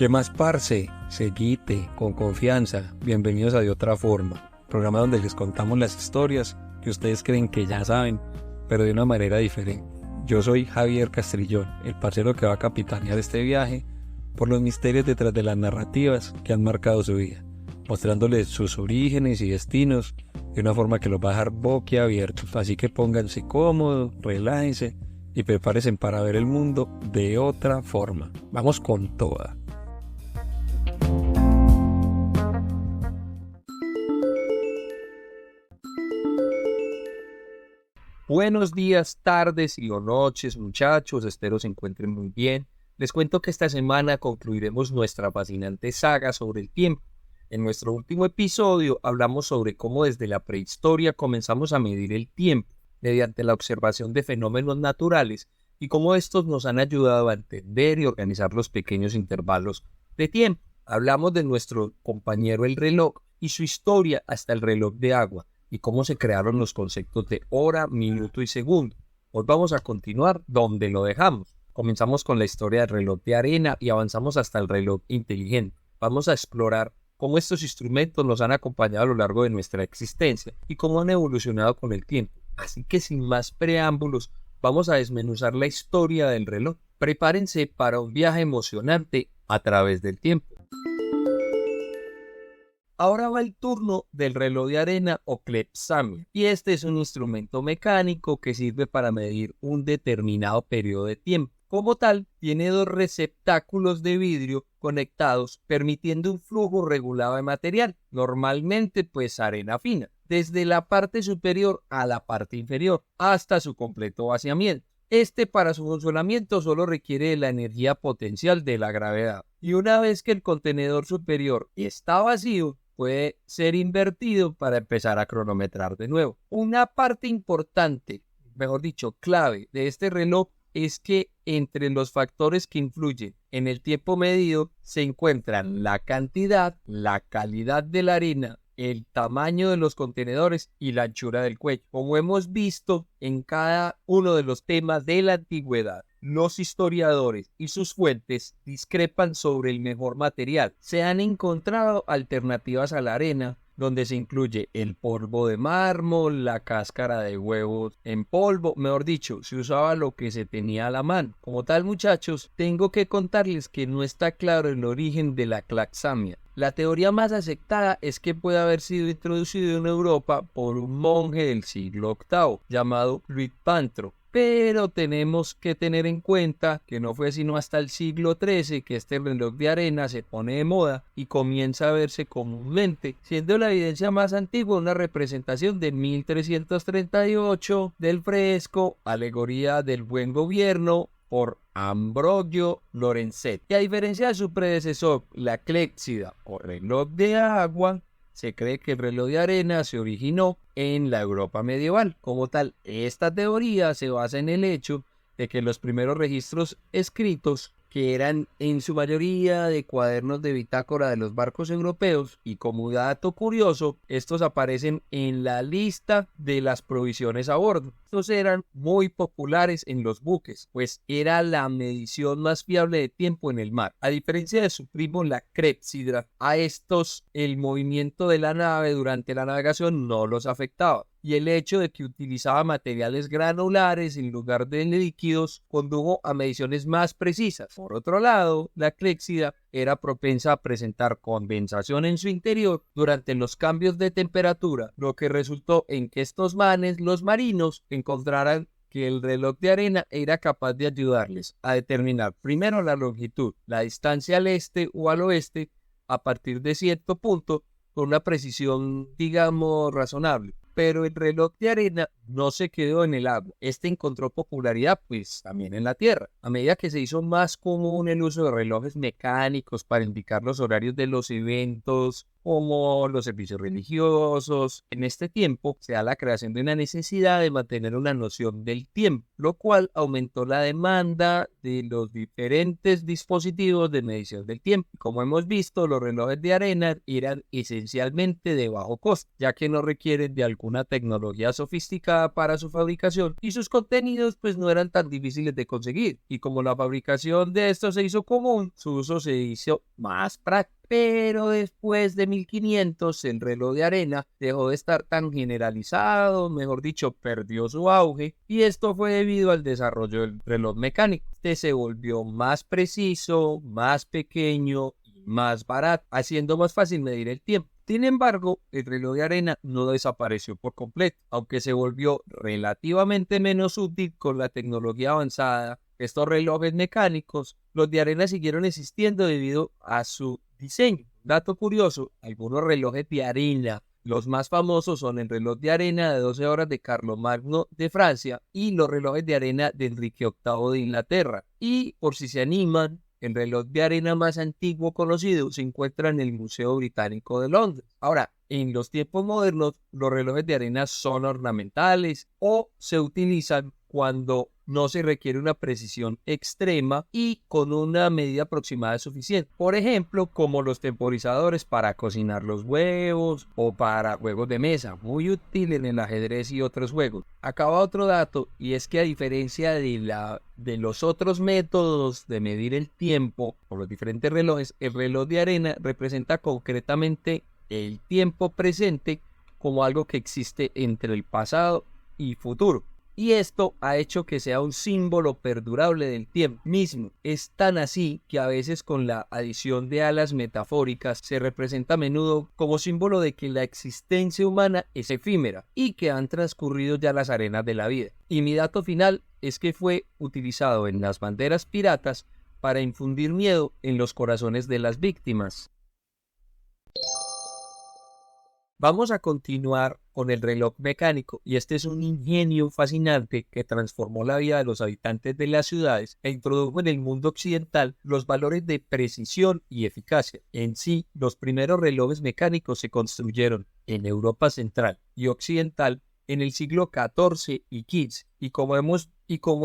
¿Qué más, parce? Seguite, con confianza. Bienvenidos a De Otra Forma, programa donde les contamos las historias que ustedes creen que ya saben, pero de una manera diferente. Yo soy Javier Castrillón, el parcero que va a capitanear este viaje por los misterios detrás de las narrativas que han marcado su vida, mostrándoles sus orígenes y destinos de una forma que los va a dejar boquiabiertos. Así que pónganse cómodos, relájense y prepárense para ver el mundo de otra forma. Vamos con toda. Buenos días, tardes y o noches, muchachos, espero se encuentren muy bien. Les cuento que esta semana concluiremos nuestra fascinante saga sobre el tiempo. En nuestro último episodio hablamos sobre cómo desde la prehistoria comenzamos a medir el tiempo mediante la observación de fenómenos naturales y cómo estos nos han ayudado a entender y organizar los pequeños intervalos de tiempo. Hablamos de nuestro compañero el reloj y su historia hasta el reloj de agua, y cómo se crearon los conceptos de hora, minuto y segundo. Hoy vamos a continuar donde lo dejamos. Comenzamos con la historia del reloj de arena y avanzamos hasta el reloj inteligente. Vamos a explorar cómo estos instrumentos nos han acompañado a lo largo de nuestra existencia y cómo han evolucionado con el tiempo. Así que sin más preámbulos, vamos a desmenuzar la historia del reloj. Prepárense para un viaje emocionante a través del tiempo. Ahora va el turno del reloj de arena o clepsamia, y este es un instrumento mecánico que sirve para medir un determinado periodo de tiempo. Como tal, tiene dos receptáculos de vidrio conectados, permitiendo un flujo regulado de material, normalmente arena fina, desde la parte superior a la parte inferior, hasta su completo vaciamiento. Para su funcionamiento solo requiere la energía potencial de la gravedad, y una vez que el contenedor superior está vacío, puede ser invertido para empezar a cronometrar de nuevo. Una parte importante, mejor dicho, clave de este reloj es que entre los factores que influyen en el tiempo medido se encuentran la cantidad, la calidad de la arena, el tamaño de los contenedores y la anchura del cuello. Como hemos visto en cada uno de los temas de la antigüedad, los historiadores y sus fuentes discrepan sobre el mejor material. Se han encontrado alternativas a la arena, donde se incluye el polvo de mármol, la cáscara de huevos en polvo, mejor dicho, se usaba lo que se tenía a la mano. Como tal, muchachos, tengo que contarles que no está claro el origen de la claxamia. La teoría más aceptada es que puede haber sido introducido en Europa por un monje del siglo VIII llamado Luitpantro. Pero tenemos que tener en cuenta que no fue sino hasta el siglo XIII que este reloj de arena se pone de moda y comienza a verse comúnmente, siendo la evidencia más antigua una representación de 1338 del fresco Alegoría del Buen Gobierno por Ambrogio Lorenzetti. Y a diferencia de su predecesor, la clépsida o reloj de agua, se cree que el reloj de arena se originó en la Europa medieval. Como tal, esta teoría se basa en el hecho de que los primeros registros escritos, que eran en su mayoría de cuadernos de bitácora de los barcos europeos, y como dato curioso, estos aparecen en la lista de las provisiones a bordo. Estos eran muy populares en los buques, pues era la medición más fiable de tiempo en el mar. A diferencia de su primo la clepsidra, a estos el movimiento de la nave durante la navegación no los afectaba, y el hecho de que utilizaba materiales granulares en lugar de líquidos condujo a mediciones más precisas. Por otro lado, la clépsida era propensa a presentar condensación en su interior durante los cambios de temperatura, lo que resultó en que estos manes, los marinos, encontraran que el reloj de arena era capaz de ayudarles a determinar primero la longitud, la distancia al este o al oeste a partir de cierto punto con una precisión, digamos, razonable. Pero el reloj de arena no se quedó en el agua. Encontró popularidad también en la tierra. A medida que se hizo más común el uso de relojes mecánicos para indicar los horarios de los eventos como los servicios religiosos. En este tiempo se da la creación de una necesidad de mantener una noción del tiempo, lo cual aumentó la demanda de los diferentes dispositivos de medición del tiempo. Como hemos visto, los relojes de arena eran esencialmente de bajo costo, ya que no requieren de alguna tecnología sofisticada para su fabricación y sus contenidos pues no eran tan difíciles de conseguir. Y como la fabricación de estos se hizo común, su uso se hizo más práctico. Pero después de 1500 el reloj de arena dejó de estar tan generalizado, mejor dicho, perdió su auge, y esto fue debido al desarrollo del reloj mecánico. Este se volvió más preciso, más pequeño y más barato, haciendo más fácil medir el tiempo. Sin embargo, el reloj de arena no desapareció por completo, aunque se volvió relativamente menos útil con la tecnología avanzada. Estos relojes mecánicos, los de arena, siguieron existiendo debido a su diseño. Dato curioso, algunos relojes de arena, los más famosos son el reloj de arena de 12 horas de Carlomagno de Francia y los relojes de arena de Enrique VIII de Inglaterra. Y por si se animan, el reloj de arena más antiguo conocido se encuentra en el Museo Británico de Londres. Ahora, en los tiempos modernos, los relojes de arena son ornamentales o se utilizan cuando no se requiere una precisión extrema y con una medida aproximada es suficiente. Por ejemplo, como los temporizadores para cocinar los huevos o para juegos de mesa, muy útil en el ajedrez y otros juegos. Acaba otro dato, y es que a diferencia de los otros métodos de medir el tiempo por los diferentes relojes, el reloj de arena representa concretamente el tiempo presente como algo que existe entre el pasado y futuro. Y esto ha hecho que sea un símbolo perdurable del tiempo mismo. Es tan así que a veces con la adición de alas metafóricas se representa a menudo como símbolo de que la existencia humana es efímera y que han transcurrido ya las arenas de la vida. Y mi dato final es que fue utilizado en las banderas piratas para infundir miedo en los corazones de las víctimas. Vamos a continuar con el reloj mecánico, y este es un ingenio fascinante que transformó la vida de los habitantes de las ciudades e introdujo en el mundo occidental los valores de precisión y eficacia. En sí, los primeros relojes mecánicos se construyeron en Europa central y occidental en el siglo XIV y XV, y como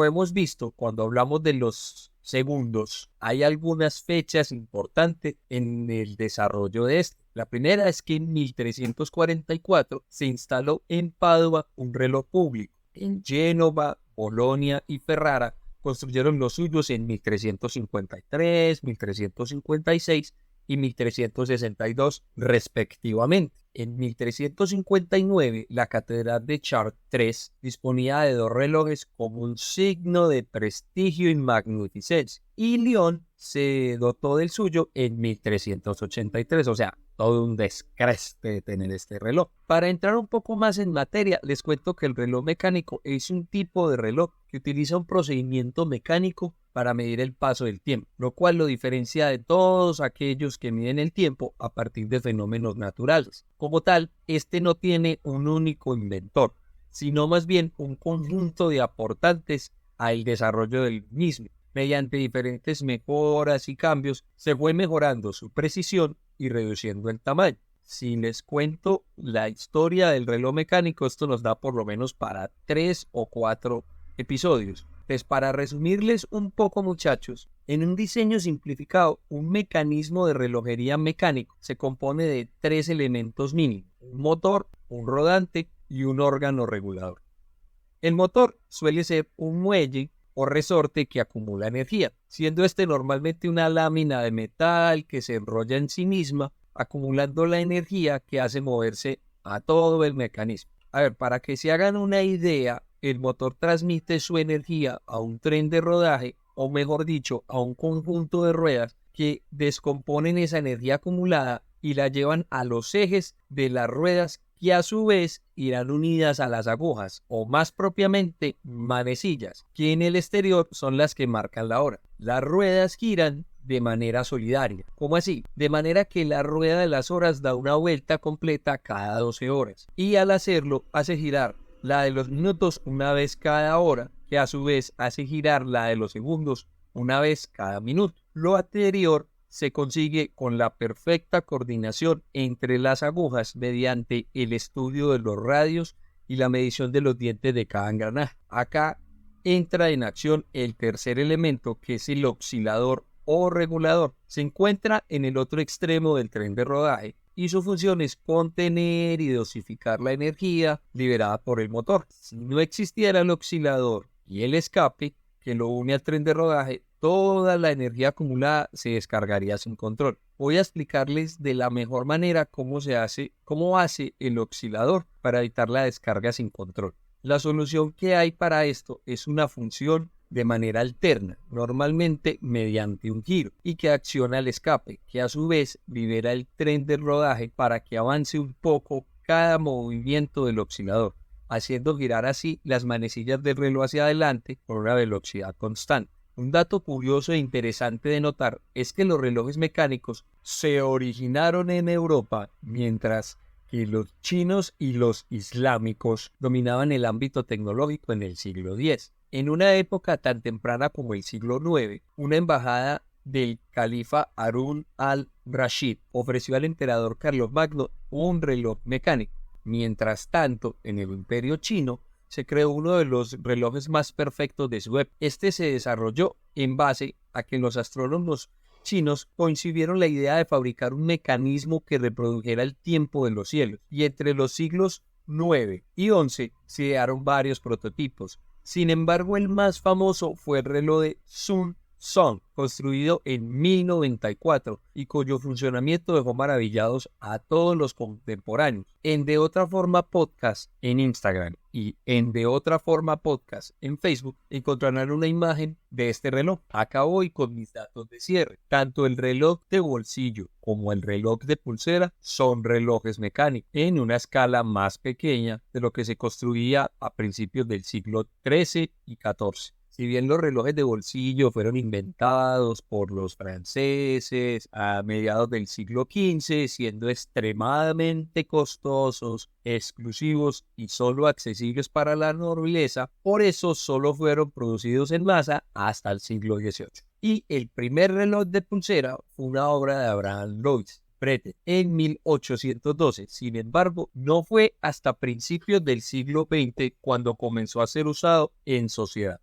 hemos visto cuando hablamos de los segundos, hay algunas fechas importantes en el desarrollo de este. La primera es que en 1344 se instaló en Padua un reloj público. En Génova, Bolonia y Ferrara construyeron los suyos en 1353, 1356 y 1362 respectivamente. En 1359, la Catedral de Chartres disponía de dos relojes como un signo de prestigio y magnificencia, y Lyon se dotó del suyo en 1383, o sea, todo un descreste de tener este reloj. Para entrar un poco más en materia, les cuento que el reloj mecánico es un tipo de reloj que utiliza un procedimiento mecánico para medir el paso del tiempo, lo cual lo diferencia de todos aquellos que miden el tiempo a partir de fenómenos naturales. Como tal, este no tiene un único inventor, sino más bien un conjunto de aportantes al desarrollo del mismo. Mediante diferentes mejoras y cambios, se fue mejorando su precisión y reduciendo el tamaño. Si les cuento la historia del reloj mecánico, esto nos da por lo menos para 3 o 4 episodios. Pues para resumirles un poco, muchachos, en un diseño simplificado, un mecanismo de relojería mecánico se compone de 3 elementos mínimos: un motor, un rodante y un órgano regulador. El motor suele ser un muelle o resorte que acumula energía, siendo este normalmente una lámina de metal que se enrolla en sí misma, acumulando la energía que hace moverse a todo el mecanismo. A ver, para que se hagan una idea, el motor transmite su energía a un tren de rodaje, o mejor dicho, a un conjunto de ruedas que descomponen esa energía acumulada y la llevan a los ejes de las ruedas, que a su vez irán unidas a las agujas, o más propiamente manecillas, que en el exterior son las que marcan la hora. Las ruedas giran de manera solidaria. ¿Cómo así? De manera que la rueda de las horas da una vuelta completa cada 12 horas, y al hacerlo hace girar la de los minutos una vez cada hora, que a su vez hace girar la de los segundos una vez cada minuto. Lo anterior se consigue con la perfecta coordinación entre las agujas mediante el estudio de los radios y la medición de los dientes de cada engranaje. Acá entra en acción el tercer elemento, que es el oscilador o regulador. Se encuentra en el otro extremo del tren de rodaje y su función es contener y dosificar la energía liberada por el motor. Si no existiera el oscilador y el escape que lo une al tren de rodaje, toda la energía acumulada se descargaría sin control. Voy a explicarles de la mejor manera cómo hace el oscilador para evitar la descarga sin control. La solución que hay para esto es una función de manera alterna, normalmente mediante un giro, y que acciona el escape, que a su vez libera el tren de rodaje para que avance un poco cada movimiento del oscilador, haciendo girar así las manecillas del reloj hacia adelante con una velocidad constante. Un dato curioso e interesante de notar es que los relojes mecánicos se originaron en Europa, mientras que los chinos y los islámicos dominaban el ámbito tecnológico en el siglo X. En una época tan temprana como el siglo IX, una embajada del califa Harún al-Rashid ofreció al emperador Carlomagno un reloj mecánico. Mientras tanto, en el Imperio Chino se creó uno de los relojes más perfectos de su época. Este se desarrolló en base a que los astrónomos chinos concibieron la idea de fabricar un mecanismo que reprodujera el tiempo de los cielos, y entre los siglos IX y XI se idearon varios prototipos. Sin embargo, el más famoso fue el reloj de Sun Song, construido en 1094 y cuyo funcionamiento dejó maravillados a todos los contemporáneos. En De Otra Forma Podcast en Instagram y en De Otra Forma Podcast en Facebook encontrarán una imagen de este reloj. Acá voy con mis datos de cierre. Tanto el reloj de bolsillo como el reloj de pulsera son relojes mecánicos en una escala más pequeña de lo que se construía a principios del siglo XIII y XIV. Si bien los relojes de bolsillo fueron inventados por los franceses a mediados del siglo XV, siendo extremadamente costosos, exclusivos y solo accesibles para la nobleza, por eso solo fueron producidos en masa hasta el siglo XVIII. Y el primer reloj de pulsera fue una obra de Abraham Louis Breton en 1812. Sin embargo, no fue hasta principios del siglo XX cuando comenzó a ser usado en sociedad.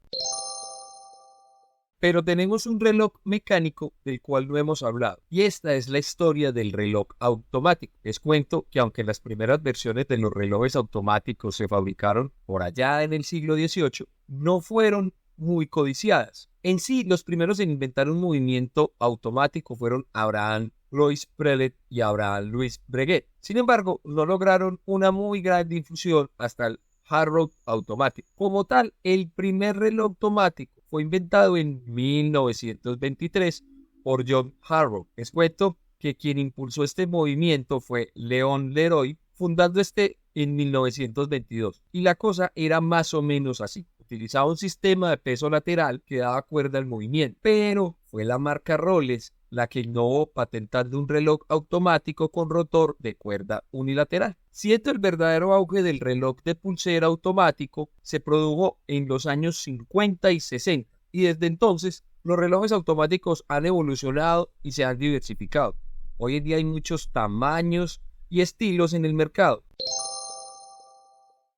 Pero tenemos un reloj mecánico del cual no hemos hablado, y esta es la historia del reloj automático. Les cuento que aunque las primeras versiones de los relojes automáticos se fabricaron por allá en el siglo XVIII, no fueron muy codiciadas. En sí, los primeros en inventar un movimiento automático fueron Abraham Louis Breton y Abraham Louis Breguet. Sin embargo, no lograron una muy gran difusión hasta el Harrow automático. Como tal, el primer reloj automático fue inventado en 1923 por John Harrow. Les cuento que quien impulsó este movimiento fue Leon Leroy, fundando este en 1922. Y la cosa era más o menos así. Utilizaba un sistema de peso lateral que daba cuerda al movimiento, pero fue la marca Rolex la que innovó patentando un reloj automático con rotor de cuerda unilateral. Siendo el verdadero auge del reloj de pulsera automático, se produjo en los años 50 y 60, y desde entonces los relojes automáticos han evolucionado y se han diversificado. Hoy en día hay muchos tamaños y estilos en el mercado.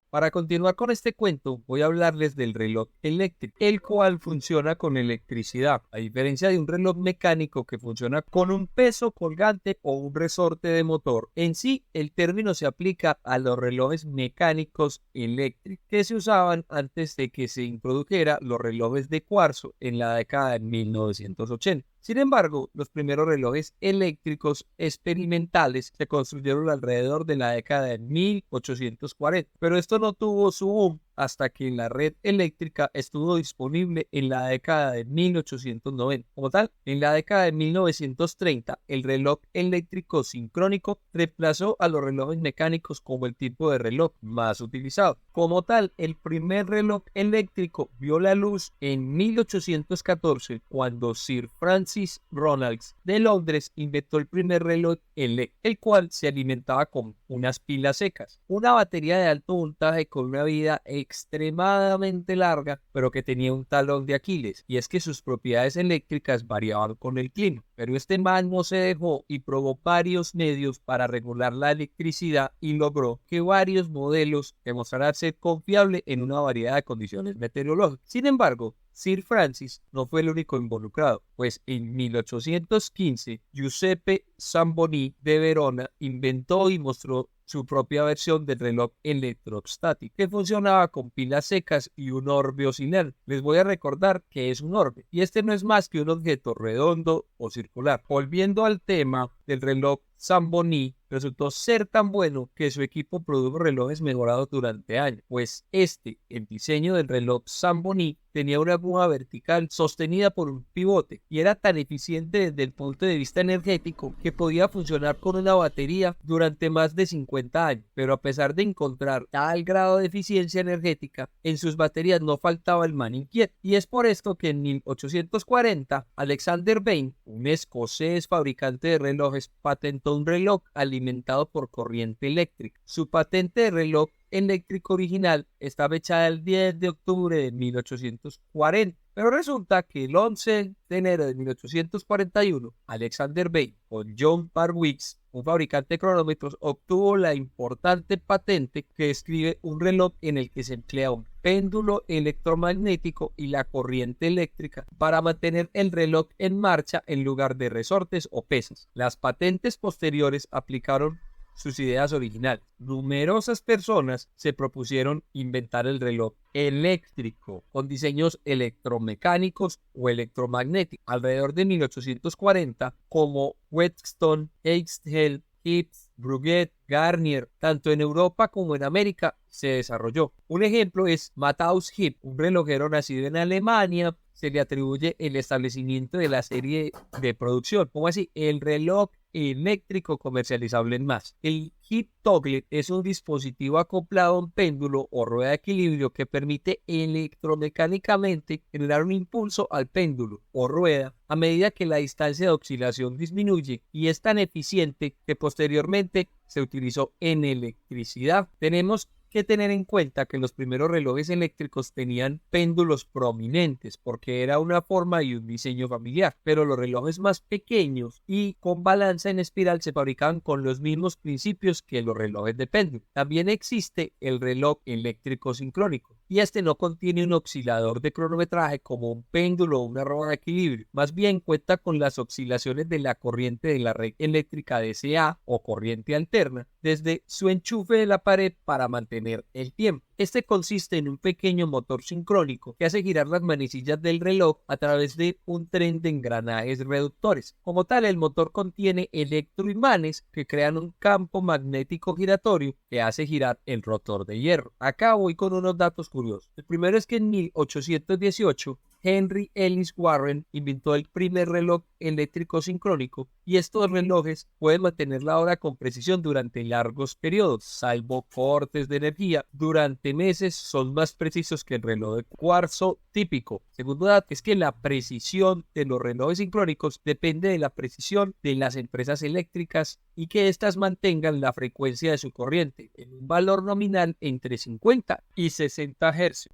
Para continuar con este cuento, voy a hablarles del reloj eléctrico, el cual funciona con electricidad, a diferencia de un reloj mecánico que funciona con un peso colgante o un resorte de motor. En sí, el término se aplica a los relojes mecánicos eléctricos que se usaban antes de que se introdujera los relojes de cuarzo en la década de 1980. Sin embargo, los primeros relojes eléctricos experimentales se construyeron alrededor de la década de 1840, pero esto no tuvo su boom hasta que la red eléctrica estuvo disponible en la década de 1890. Como tal, en la década de 1930, el reloj eléctrico sincrónico reemplazó a los relojes mecánicos como el tipo de reloj más utilizado. Como tal, el primer reloj eléctrico vio la luz en 1814, cuando Sir Francis Ronalds de Londres inventó el primer reloj eléctrico, el cual se alimentaba con unas pilas secas, una batería de alto voltaje con una vida extremadamente larga, pero que tenía un talón de Aquiles, y es que sus propiedades eléctricas variaban con el clima. Pero este man no se dejó y probó varios medios para regular la electricidad y logró que varios modelos demostraran ser confiables en una variedad de condiciones meteorológicas. Sin embargo, Sir Francis no fue el único involucrado, pues en 1815 Giuseppe Zamboni de Verona inventó y mostró su propia versión del reloj electrostático, que funcionaba con pilas secas y un orbe oscilante. Les voy a recordar que es un orbe, y este no es más que un objeto redondo o circular. Volviendo al tema del reloj Zamboni, resultó ser tan bueno que su equipo produjo relojes mejorados durante años, pues el diseño del reloj Zamboni tenía una aguja vertical sostenida por un pivote y era tan eficiente desde el punto de vista energético que podía funcionar con una batería durante más de 50 años. Pero a pesar de encontrar tal grado de eficiencia energética, en sus baterías no faltaba el man inquieto, y es por esto que en 1840 Alexander Bain, un escocés fabricante de relojes, patentó un reloj alimentado por corriente eléctrica. Su patente de reloj eléctrico original está fechada el 10 de octubre de 1840, pero resulta que el 11 de enero de 1841, Alexander Bain, con John Parwix, un fabricante de cronómetros, obtuvo la importante patente que describe un reloj en el que se emplea un péndulo electromagnético y la corriente eléctrica para mantener el reloj en marcha en lugar de resortes o pesas. Las patentes posteriores aplicaron sus ideas originales. Numerosas personas se propusieron inventar el reloj eléctrico con diseños electromecánicos o electromagnéticos. Alrededor de 1840, como Whetstone, Eichsfeld, Gibbs, Breguet, Garnier, tanto en Europa como en América, se desarrolló. Un ejemplo es Matthaus Hipp, un relojero nacido en Alemania. Se le atribuye el establecimiento de la serie de producción, como así, el reloj eléctrico comercializable en masa. El Hip Toggle es un dispositivo acoplado a un péndulo o rueda de equilibrio que permite electromecánicamente generar un impulso al péndulo o rueda a medida que la distancia de oscilación disminuye, y es tan eficiente que posteriormente se utilizó en electricidad. Tenemos que tener en cuenta que los primeros relojes eléctricos tenían péndulos prominentes porque era una forma y un diseño familiar, pero los relojes más pequeños y con balanza en espiral se fabricaban con los mismos principios que los relojes de péndulo. También existe el reloj eléctrico sincrónico, y este no contiene un oscilador de cronometraje como un péndulo o una rueda de equilibrio. Más bien cuenta con las oscilaciones de la corriente de la red eléctrica DC o corriente alterna desde su enchufe de la pared para mantener el tiempo. Este consiste en un pequeño motor sincrónico que hace girar las manecillas del reloj a través de un tren de engranajes reductores. Como tal, el motor contiene electroimanes que crean un campo magnético giratorio que hace girar el rotor de hierro. Acá voy con unos datos curiosos. El primero es que en 1818 Henry Ellis Warren inventó el primer reloj eléctrico sincrónico, y estos relojes pueden mantener la hora con precisión durante largos periodos, salvo cortes de energía. Durante meses son más precisos que el reloj de cuarzo típico. Segundo dato es que la precisión de los relojes sincrónicos depende de la precisión de las empresas eléctricas y que éstas mantengan la frecuencia de su corriente en un valor nominal entre 50 y 60 Hz.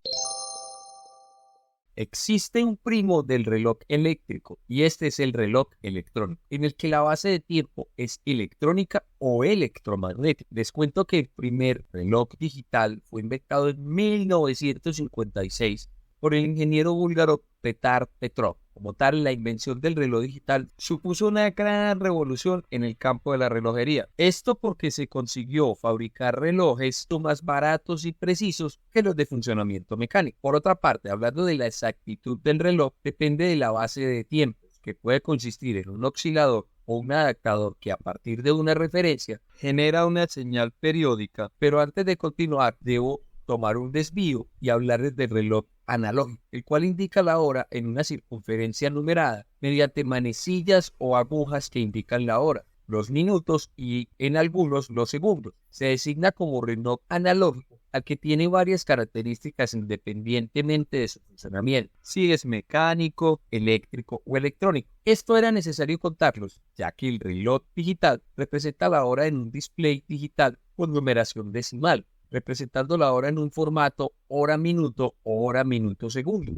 Existe un primo del reloj eléctrico, y este es el reloj electrónico, en el que la base de tiempo es electrónica o electromagnética. Les cuento que el primer reloj digital fue inventado en 1956 por el ingeniero búlgaro Petar Petrov. Como tal, la invención del reloj digital supuso una gran revolución en el campo de la relojería. Esto porque se consiguió fabricar relojes más baratos y precisos que los de funcionamiento mecánico. Por otra parte, hablando de la exactitud del reloj, depende de la base de tiempos, que puede consistir en un oscilador o un adaptador que a partir de una referencia genera una señal periódica. Pero antes de continuar, debo tomar un desvío y hablarles del reloj analógico, el cual indica la hora en una circunferencia numerada mediante manecillas o agujas que indican la hora, los minutos y en algunos los segundos. Se designa como reloj analógico al que tiene varias características independientemente de su funcionamiento, si es mecánico, eléctrico o electrónico. Esto era necesario contarlos, ya que el reloj digital representa la hora en un display digital con numeración decimal. representando la hora en un formato hora-minuto o hora-minuto-segundo.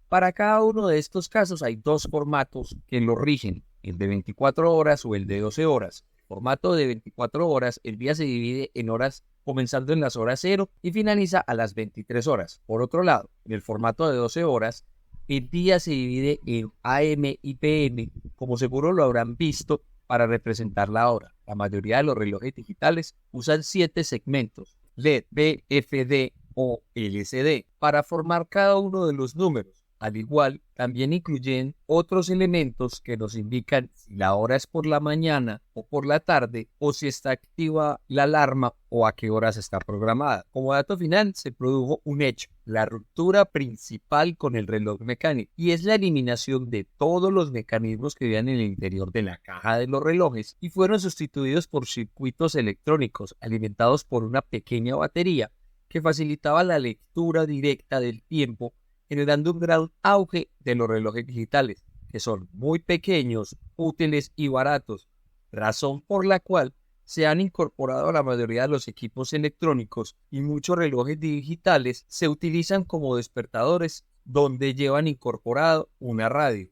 Para cada uno de estos casos hay dos formatos que lo rigen, el de 24 horas o el de 12 horas. El formato de 24 horas, el día se divide en horas comenzando en las horas 0 y finaliza a las 23 horas. Por otro lado, en el formato de 12 horas, el día se divide en AM y PM, como seguro lo habrán visto, para representar la hora. La mayoría de los relojes digitales usan 7 segmentos, LED, BFD o LCD, para formar cada uno de los números. Al igual, también incluyen otros elementos que nos indican si la hora es por la mañana o por la tarde, o si está activa la alarma o a qué horas está programada. Como dato final, se produjo un hecho, la ruptura principal con el reloj mecánico, y es la eliminación de todos los mecanismos que habían en el interior de la caja de los relojes y fueron sustituidos por circuitos electrónicos alimentados por una pequeña batería que facilitaba la lectura directa del tiempo, generando un gran auge de los relojes digitales, que son muy pequeños, útiles y baratos, razón por la cual se han incorporado a la mayoría de los equipos electrónicos y muchos relojes digitales se utilizan como despertadores donde llevan incorporado una radio.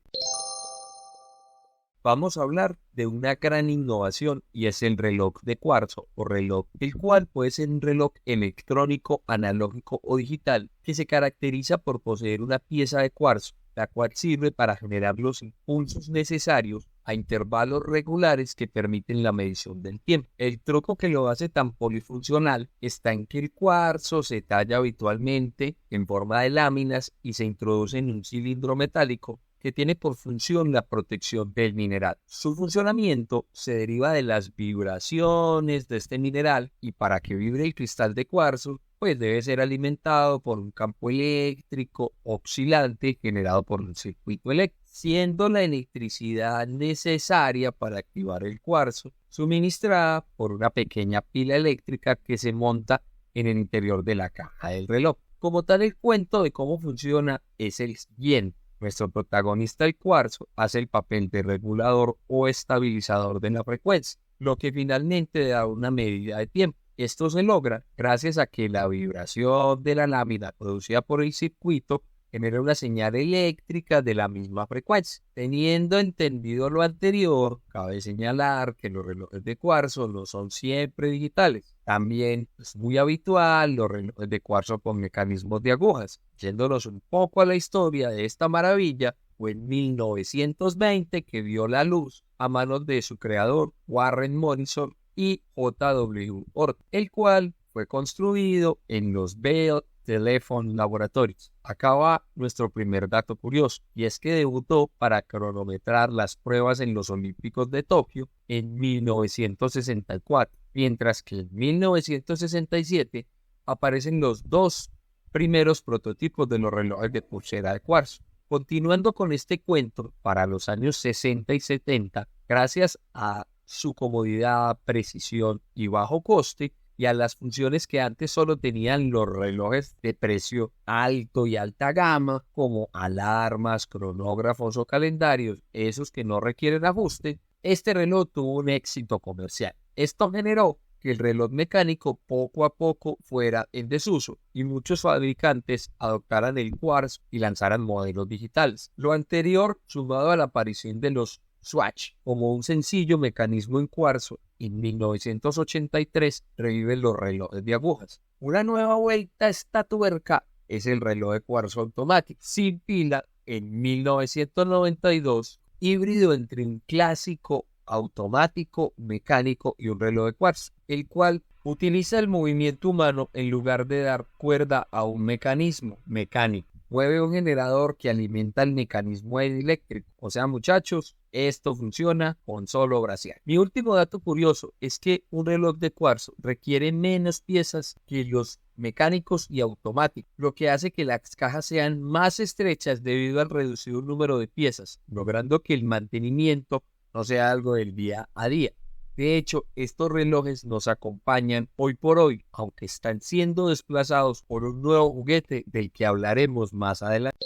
Vamos a hablar de una gran innovación y es el reloj de cuarzo o reloj, el cual puede ser un reloj electrónico, analógico o digital que se caracteriza por poseer una pieza de cuarzo, la cual sirve para generar los impulsos necesarios a intervalos regulares que permiten la medición del tiempo. El truco que lo hace tan polifuncional está en que el cuarzo se talla habitualmente en forma de láminas y se introduce en un cilindro metálico que tiene por función la protección del mineral. Su funcionamiento se deriva de las vibraciones de este mineral y para que vibre el cristal de cuarzo, pues debe ser alimentado por un campo eléctrico oscilante generado por un circuito eléctrico, siendo la electricidad necesaria para activar el cuarzo suministrada por una pequeña pila eléctrica que se monta en el interior de la caja del reloj. Como tal, el cuento de cómo funciona es el siguiente. Nuestro protagonista, el cuarzo, hace el papel de regulador o estabilizador de la frecuencia, lo que finalmente da una medida de tiempo. Esto se logra gracias a que la vibración de la lámina producida por el circuito genera una señal eléctrica de la misma frecuencia. Teniendo entendido lo anterior, cabe señalar que los relojes de cuarzo no son siempre digitales. También es muy habitual los relojes de cuarzo con mecanismos de agujas. Yéndonos un poco a la historia de esta maravilla, fue en 1920 que vio la luz a manos de su creador Warren Morrison y J.W. Orton, el cual fue construido en los Bell Telephone Laboratories. Acá va nuestro primer dato curioso, y es que debutó para cronometrar las pruebas en los Olímpicos de Tokio en 1964, mientras que en 1967 aparecen los dos primeros prototipos de los relojes de pulsera de cuarzo. Continuando con este cuento, para los años 60 y 70, gracias a su comodidad, precisión y bajo coste, y a las funciones que antes solo tenían los relojes de precio alto y alta gama, como alarmas, cronógrafos o calendarios, esos que no requieren ajuste, este reloj tuvo un éxito comercial. Esto generó que el reloj mecánico poco a poco fuera en desuso y muchos fabricantes adoptaran el cuarzo y lanzaran modelos digitales. Lo anterior, sumado a la aparición de los Swatch como un sencillo mecanismo en cuarzo, en 1983 reviven los relojes de agujas. Una nueva vuelta a esta tuerca es el reloj de cuarzo automático, sin pila, en 1992, híbrido entre un clásico automático, mecánico y un reloj de cuarzo, el cual utiliza el movimiento humano en lugar de dar cuerda a un mecanismo mecánico. Mueve un generador que alimenta el mecanismo eléctrico. O sea, muchachos, esto funciona con solo brasear. Mi último dato curioso es que un reloj de cuarzo requiere menos piezas que los mecánicos y automáticos, lo que hace que las cajas sean más estrechas debido al reducido número de piezas, logrando que el mantenimiento no sea algo del día a día. De hecho, estos relojes nos acompañan hoy por hoy, aunque están siendo desplazados por un nuevo juguete del que hablaremos más adelante.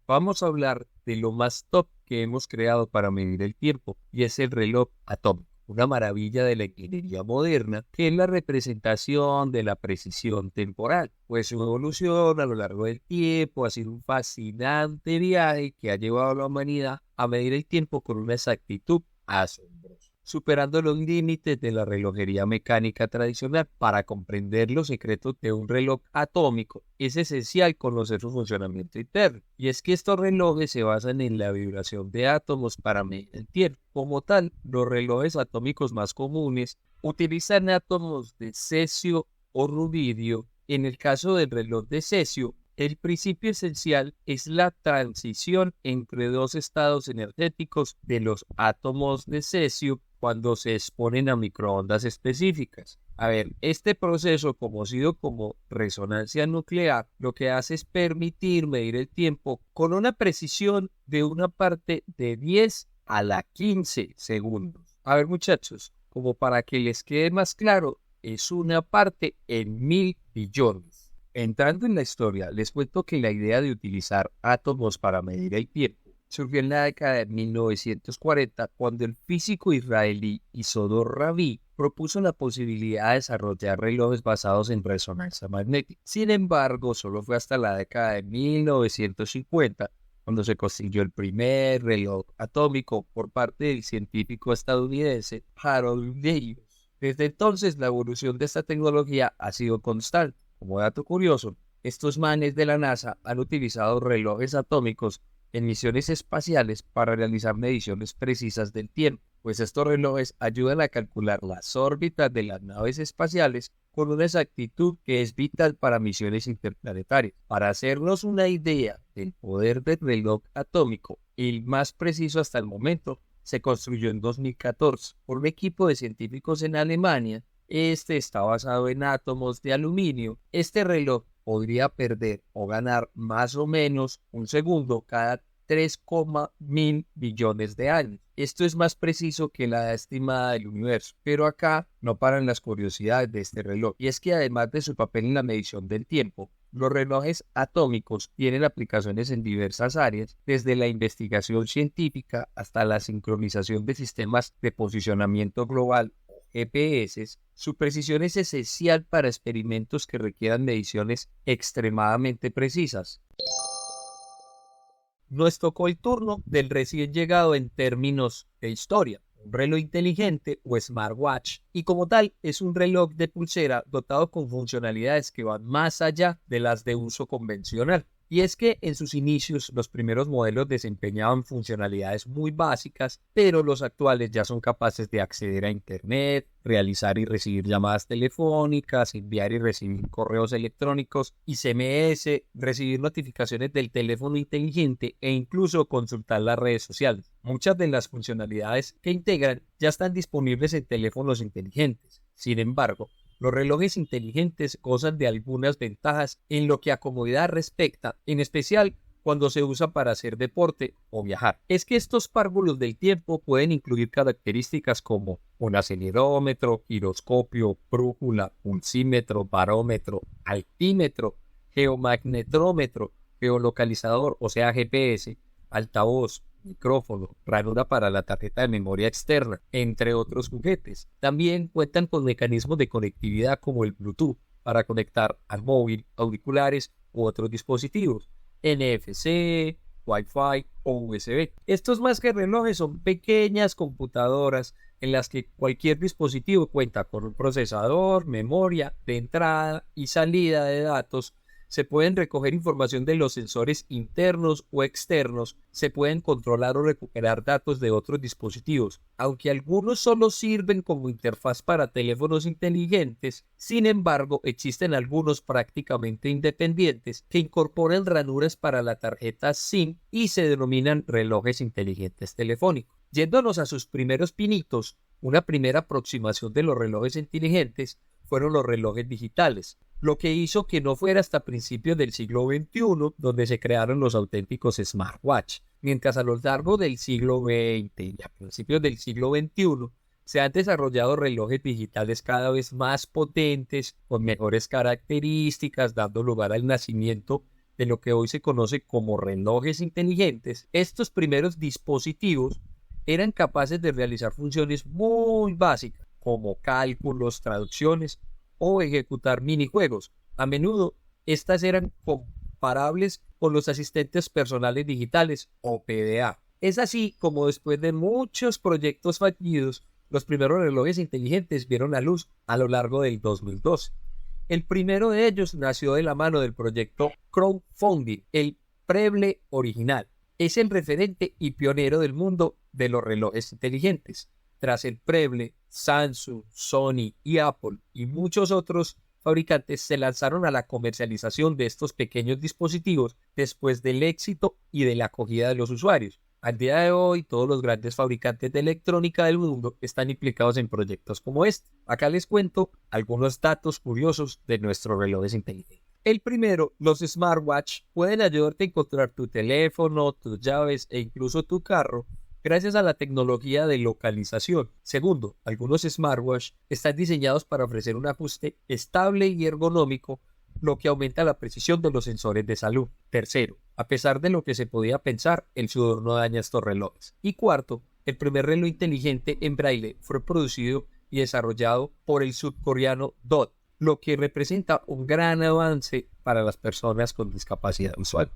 Vamos a hablar de lo más top que hemos creado para medir el tiempo, y es el reloj atómico. una maravilla de la ingeniería moderna, que es la representación de la precisión temporal. Pues su evolución a lo largo del tiempo ha sido un fascinante viaje que ha llevado a la humanidad a medir el tiempo con una exactitud asombrosa, superando los límites de la relojería mecánica tradicional. Para comprender los secretos de un reloj atómico es esencial conocer su funcionamiento interno, y es que estos relojes se basan en la vibración de átomos para medir el tiempo. Como tal, los relojes atómicos más comunes utilizan átomos de cesio o rubidio. En el caso del reloj de cesio, el principio esencial es la transición entre dos estados energéticos de los átomos de cesio cuando se exponen a microondas específicas. A ver, este proceso, conocido como resonancia nuclear, lo que hace es permitir medir el tiempo con una precisión de una parte de 10 a la 15 segundos. A ver, muchachos, como para que les quede más claro, es una parte en 1000 billones. Entrando en la historia, les cuento que la idea de utilizar átomos para medir el tiempo surgió en la década de 1940, cuando el físico israelí Isodor Rabi propuso la posibilidad de desarrollar relojes basados en resonancia magnética. Sin embargo, solo fue hasta la década de 1950 cuando se consiguió el primer reloj atómico por parte del científico estadounidense Harold Davis. Desde entonces, la evolución de esta tecnología ha sido constante. Como dato curioso, estos manes de la NASA han utilizado relojes atómicos en misiones espaciales para realizar mediciones precisas del tiempo, pues estos relojes ayudan a calcular las órbitas de las naves espaciales con una exactitud que es vital para misiones interplanetarias. Para hacernos una idea del poder del reloj atómico, el más preciso hasta el momento, se construyó en 2014 por un equipo de científicos en Alemania. Este está basado en átomos de aluminio. Este reloj podría perder o ganar más o menos un segundo cada 3,000 billones de años. Esto es más preciso que la edad estimada del universo. Pero acá no paran las curiosidades de este reloj. Y es que además de su papel en la medición del tiempo, los relojes atómicos tienen aplicaciones en diversas áreas, desde la investigación científica hasta la sincronización de sistemas de posicionamiento global, GPS. Su precisión es esencial para experimentos que requieran mediciones extremadamente precisas. Nos tocó el turno del recién llegado en términos de historia, un reloj inteligente o smartwatch, y como tal es un reloj de pulsera dotado con funcionalidades que van más allá de las de uso convencional. Y es que en sus inicios los primeros modelos desempeñaban funcionalidades muy básicas, pero los actuales ya son capaces de acceder a Internet, realizar y recibir llamadas telefónicas, enviar y recibir correos electrónicos, SMS, recibir notificaciones del teléfono inteligente e incluso consultar las redes sociales. Muchas de las funcionalidades que integran ya están disponibles en teléfonos inteligentes. Sin embargo, los relojes inteligentes gozan de algunas ventajas en lo que a comodidad respecta, en especial cuando se usa para hacer deporte o viajar. Es que estos párvulos del tiempo pueden incluir características como un acelerómetro, giroscopio, brújula, pulsímetro, barómetro, altímetro, geomagnetrómetro, geolocalizador, o sea GPS, altavoz, micrófono, ranura para la tarjeta de memoria externa, entre otros juguetes. También cuentan con mecanismos de conectividad como el Bluetooth para conectar al móvil, auriculares u otros dispositivos, NFC, Wi-Fi o USB. Estos más que relojes son pequeñas computadoras en las que cualquier dispositivo cuenta con un procesador, memoria de entrada y salida de datos. Se pueden recoger información de los sensores internos o externos, se pueden controlar o recuperar datos de otros dispositivos. Aunque algunos solo sirven como interfaz para teléfonos inteligentes, sin embargo, existen algunos prácticamente independientes que incorporan ranuras para la tarjeta SIM y se denominan relojes inteligentes telefónicos. Yéndonos a sus primeros pinitos, una primera aproximación de los relojes inteligentes fueron los relojes digitales, lo que hizo que no fuera hasta principios del siglo XXI donde se crearon los auténticos smartwatch, mientras a lo largo del siglo XX y a principios del siglo XXI se han desarrollado relojes digitales cada vez más potentes, con mejores características, dando lugar al nacimiento de lo que hoy se conoce como relojes inteligentes. Estos primeros dispositivos eran capaces de realizar funciones muy básicas, como cálculos, traducciones o ejecutar minijuegos. A menudo, estas eran comparables con los asistentes personales digitales o PDA. Es así como después de muchos proyectos fallidos, los primeros relojes inteligentes vieron la luz a lo largo del 2012. El primero de ellos nació de la mano del proyecto crowdfunding, el Preble original. Es el referente y pionero del mundo de los relojes inteligentes. Tras el Preble, Samsung, Sony y Apple y muchos otros fabricantes se lanzaron a la comercialización de estos pequeños dispositivos después del éxito y de la acogida de los usuarios. Al día de hoy, todos los grandes fabricantes de electrónica del mundo están implicados en proyectos como este. Acá les cuento algunos datos curiosos de nuestros relojes inteligentes. El primero, los smartwatch pueden ayudarte a encontrar tu teléfono, tus llaves e incluso tu carro gracias a la tecnología de localización. Segundo, algunos smartwatch están diseñados para ofrecer un ajuste estable y ergonómico, lo que aumenta la precisión de los sensores de salud. Tercero, a pesar de lo que se podía pensar, el sudor no daña estos relojes. Y cuarto, el primer reloj inteligente en braille fue producido y desarrollado por el surcoreano DOT, lo que representa un gran avance para las personas con discapacidad visual.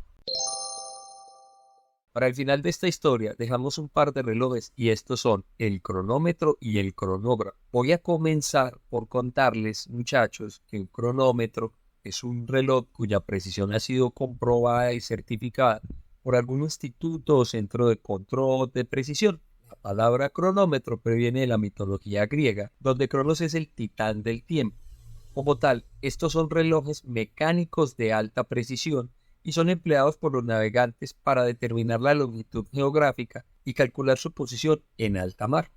Para el final de esta historia dejamos un par de relojes y estos son el cronómetro y el cronógrafo. Voy a comenzar por contarles, muchachos, que un cronómetro es un reloj cuya precisión ha sido comprobada y certificada por algún instituto o centro de control de precisión. La palabra cronómetro proviene de la mitología griega, donde Cronos es el titán del tiempo. Como tal, estos son relojes mecánicos de alta precisión y son empleados por los navegantes para determinar la longitud geográfica y calcular su posición en alta mar.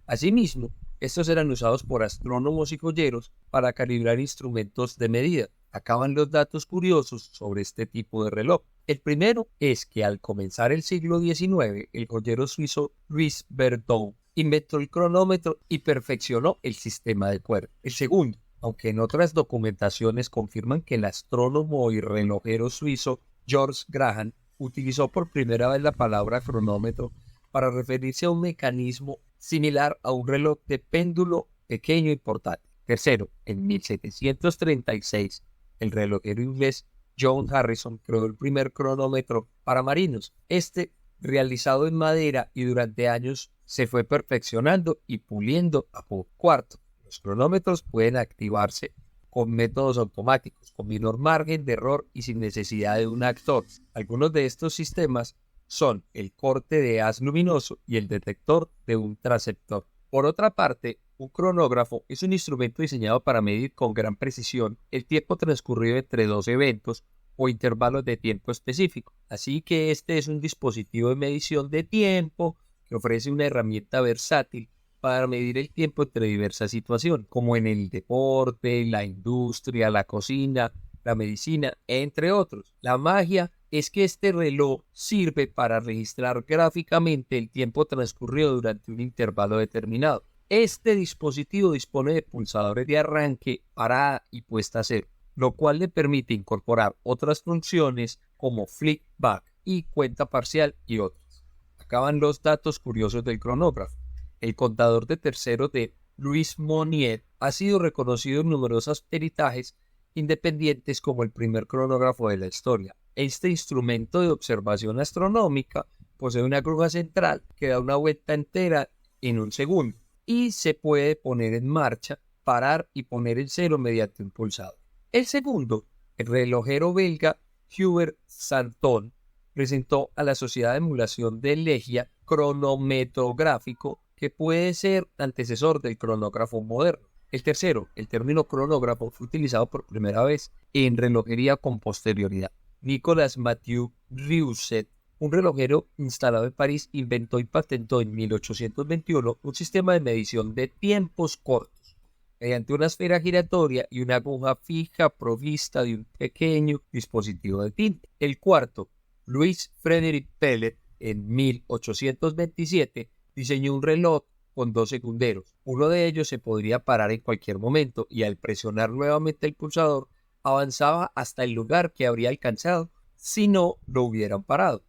Asimismo, estos eran usados por astrónomos y joyeros para calibrar instrumentos de medida. Acá van los datos curiosos sobre este tipo de reloj. El primero es que al comenzar el siglo XIX, el joyero suizo Louis Berthoud inventó el cronómetro y perfeccionó el sistema de cuerda. El segundo, aunque en otras documentaciones confirman que el astrónomo y relojero suizo George Graham utilizó por primera vez la palabra cronómetro para referirse a un mecanismo similar a un reloj de péndulo pequeño y portátil. Tercero, en 1736, el relojero inglés John Harrison creó el primer cronómetro para marinos. Este, realizado en madera y durante años, se fue perfeccionando y puliendo a poco. Cuarto, los cronómetros pueden activarse con métodos automáticos, con menor margen de error y sin necesidad de un actor. Algunos de estos sistemas son el corte de haz luminoso y el detector de un transceptor. Por otra parte, un cronógrafo es un instrumento diseñado para medir con gran precisión el tiempo transcurrido entre dos eventos o intervalos de tiempo específicos. Así que este es un dispositivo de medición de tiempo que ofrece una herramienta versátil para medir el tiempo entre diversas situaciones, como en el deporte, la industria, la cocina, la medicina, entre otros. La magia es que este reloj sirve para registrar gráficamente el tiempo transcurrido durante un intervalo determinado. Este dispositivo dispone de pulsadores de arranque, parada y puesta a cero, lo cual le permite incorporar otras funciones como flip back y cuenta parcial y otras. Acá van los datos curiosos del cronógrafo. El contador de terceros de Louis Monnier ha sido reconocido en numerosos peritajes independientes como el primer cronógrafo de la historia. Este instrumento de observación astronómica posee una aguja central que da una vuelta entera en un segundo y se puede poner en marcha, parar y poner en cero mediante un pulsador. El segundo, el relojero belga Hubert Santon, presentó a la Sociedad de Emulación de Legia cronometrográfico que puede ser antecesor del cronógrafo moderno. El tercero, el término cronógrafo, fue utilizado por primera vez en relojería con posterioridad. Nicolas Mathieu Rieuset, un relojero instalado en París, inventó y patentó en 1821 un sistema de medición de tiempos cortos mediante una esfera giratoria y una aguja fija provista de un pequeño dispositivo de tinte. El cuarto, Louis Frédéric Pellet, en 1827, diseñó un reloj con dos segunderos. Uno de ellos se podría parar en cualquier momento y al presionar nuevamente el pulsador avanzaba hasta el lugar que habría alcanzado si no lo hubieran parado.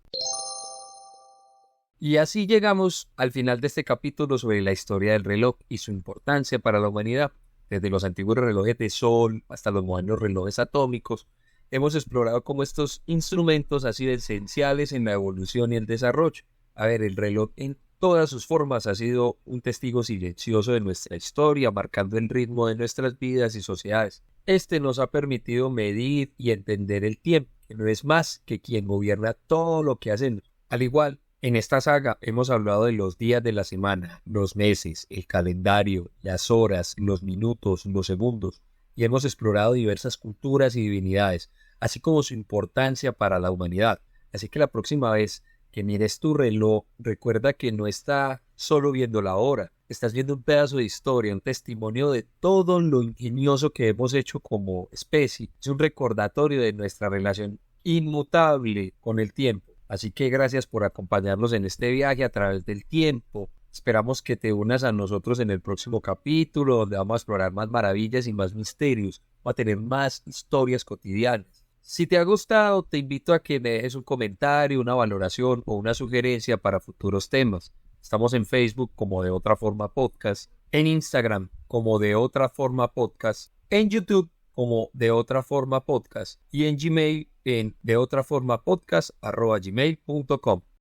Y así llegamos al final de este capítulo sobre la historia del reloj y su importancia para la humanidad. Desde los antiguos relojes de sol hasta los modernos relojes atómicos, hemos explorado cómo estos instrumentos han sido esenciales en la evolución y el desarrollo. A ver, el reloj en todas sus formas ha sido un testigo silencioso de nuestra historia, marcando el ritmo de nuestras vidas y sociedades. Este nos ha permitido medir y entender el tiempo, que no es más que quien gobierna todo lo que hacemos. Al igual, en esta saga hemos hablado de los días de la semana, los meses, el calendario, las horas, los minutos, los segundos, y hemos explorado diversas culturas y divinidades, así como su importancia para la humanidad. Así que la próxima vez que mires tu reloj, recuerda que no está solo viendo la hora, estás viendo un pedazo de historia, un testimonio de todo lo ingenioso que hemos hecho como especie. Es un recordatorio de nuestra relación inmutable con el tiempo. Así que gracias por acompañarnos en este viaje a través del tiempo. Esperamos que te unas a nosotros en el próximo capítulo, donde vamos a explorar más maravillas y más misterios. Vamos a tener más historias cotidianas. Si te ha gustado, te invito a que me dejes un comentario, una valoración o una sugerencia para futuros temas. Estamos en Facebook como De Otra Forma Podcast, en Instagram como De Otra Forma Podcast, en YouTube como De Otra Forma Podcast y en Gmail en deotraformapodcast@gmail.com.